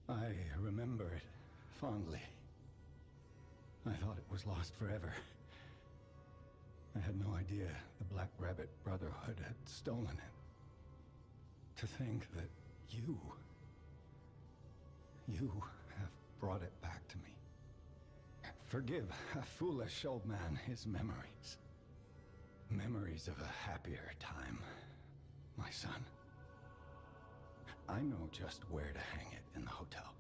I remember it fondly. I thought it was lost forever. I had no idea the Black Rabbit Brotherhood had stolen it. To think that you have brought it back to me. Forgive a foolish old man his memories. Memories of a happier time, my son. I know just where to hang it in the hotel.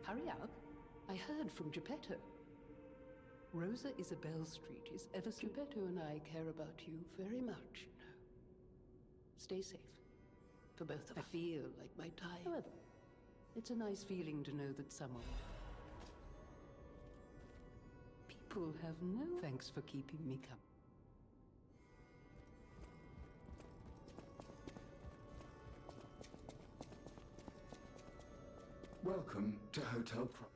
Hurry up. I heard from Geppetto. Rosa Isabelle Street is ever so... Geppetto and I care about you very much, you know. Stay safe. For both of us. I feel like my time. However, it's a nice feeling to know that someone... People have no... Thanks for keeping me company. Welcome to Hotel Pro.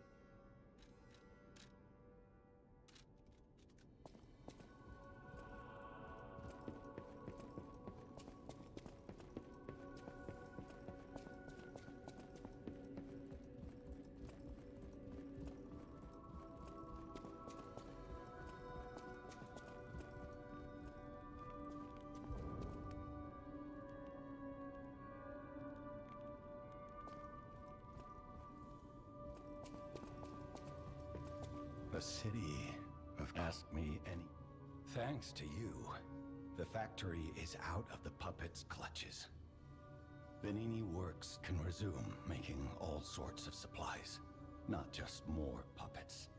A city of ask me any. Thanks to you, the factory is out of the puppet's clutches. Venini Works can resume making all sorts of supplies, not just more puppets.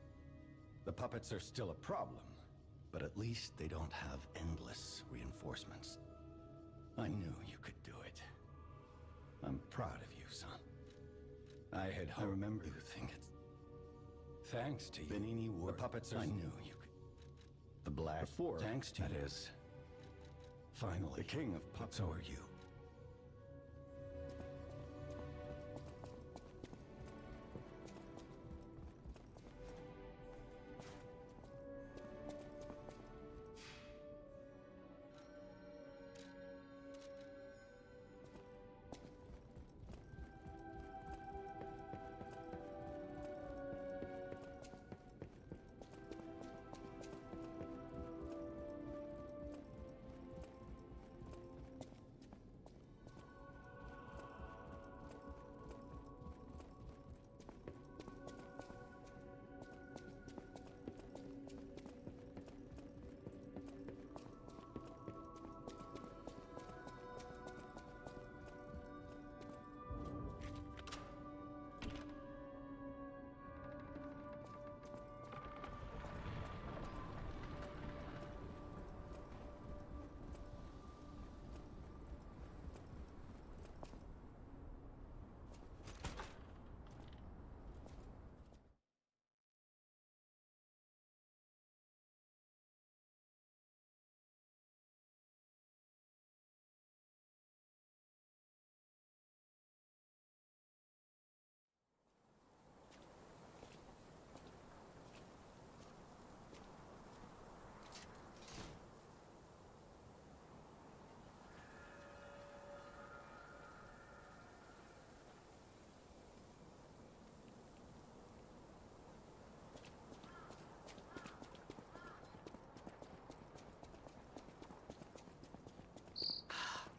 The puppets are still a problem, but at least they don't have endless reinforcements. I knew you could do it. I'm proud of you, son. I remember you think it's... Thanks to you, Venini Works. The puppets are... I knew you could... The Black... Before, thanks to you. That is... Finally, the king of puppets. So are you.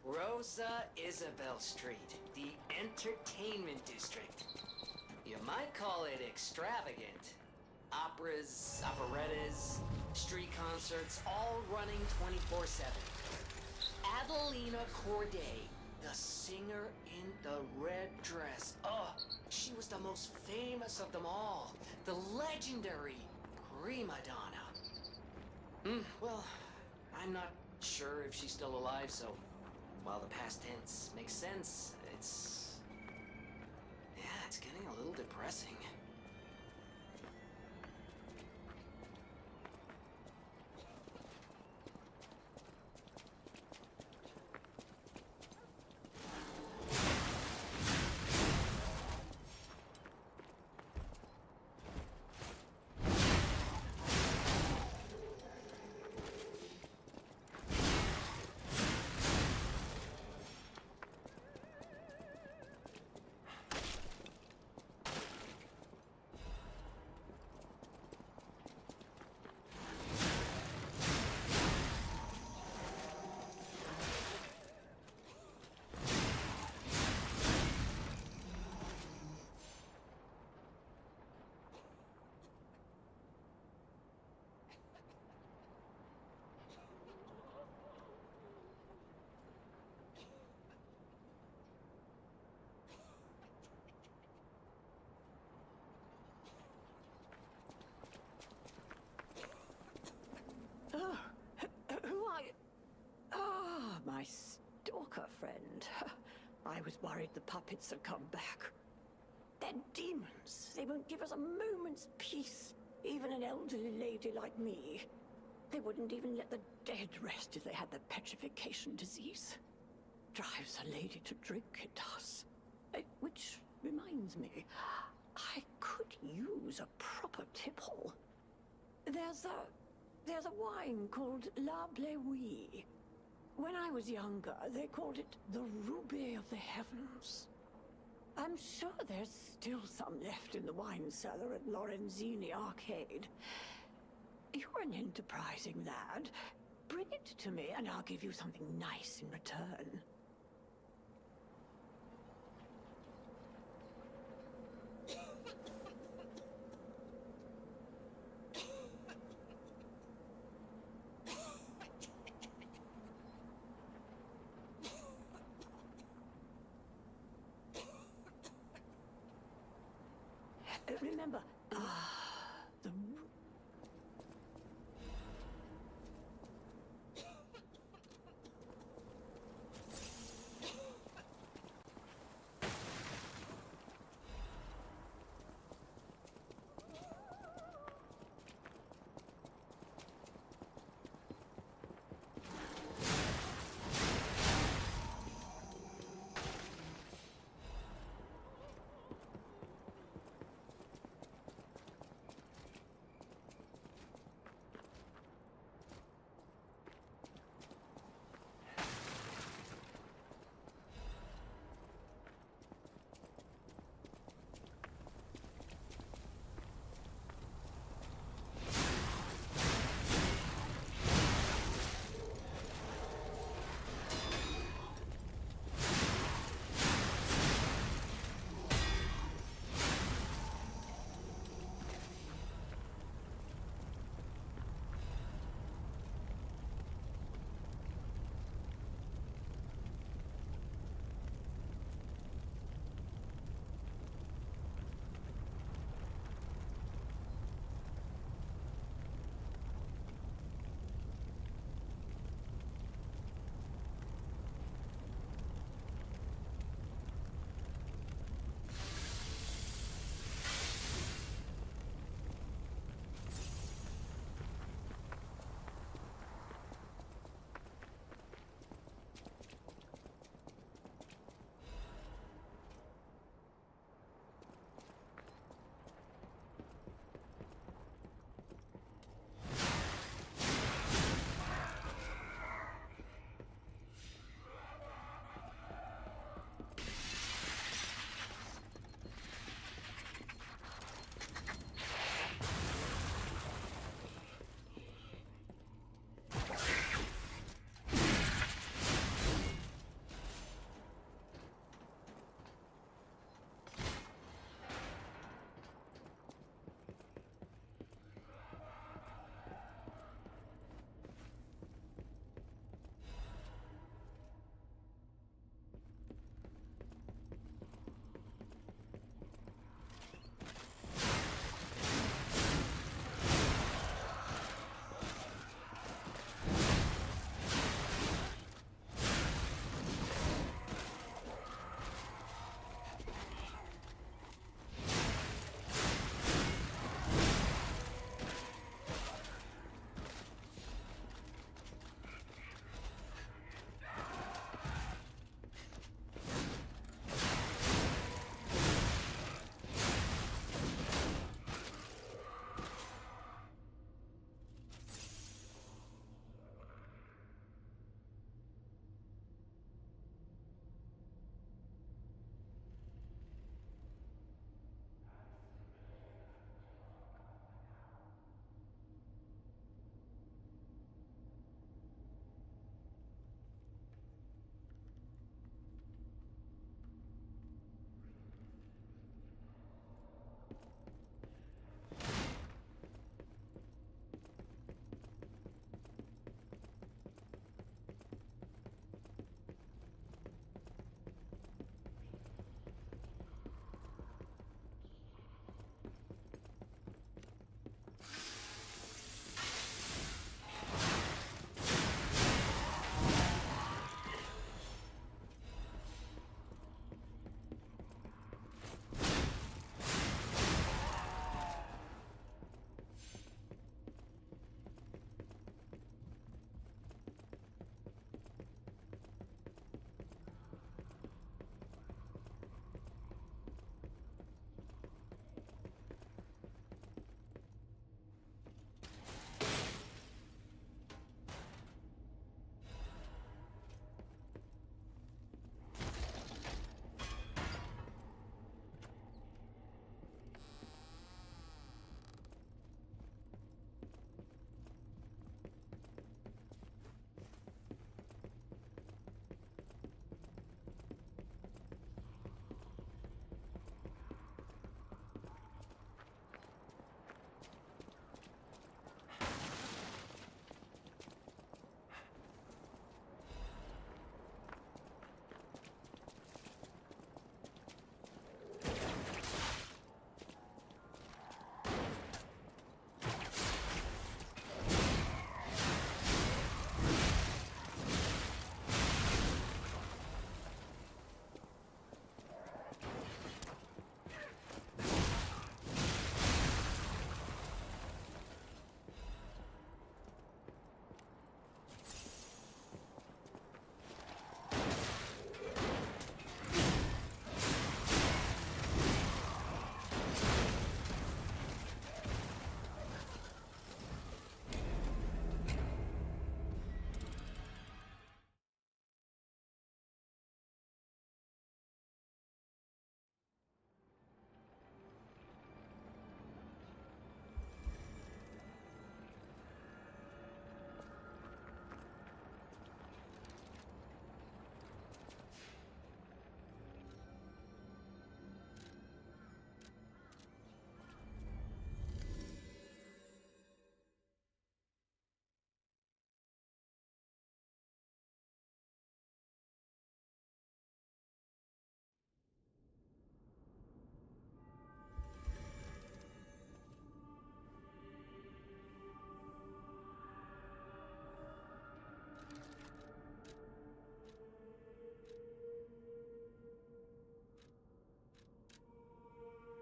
Rosa Isabel Street, the entertainment district. You might call it extravagant. Operas, operettas, street concerts, all running 24/7. Adelina Corday, the singer in the red dress. Oh, she was the most famous of them all. The legendary prima donna. Well, I'm not sure if she's still alive, so while the past tense makes sense, it's getting a little depressing. Who are you? Ah, my stalker friend. I was worried the puppets had come back. They're demons. They won't give us a moment's peace. Even an elderly lady like me. They wouldn't even let the dead rest if they had the petrification disease. Drives a lady to drink, it does. Which reminds me, I could use a proper tipple. There's a wine called La Bleuie. When I was younger, they called it the Ruby of the Heavens. I'm sure there's still some left in the wine cellar at Lorenzini Arcade. You're an enterprising lad. Bring it to me and I'll give you something nice in return. Remember,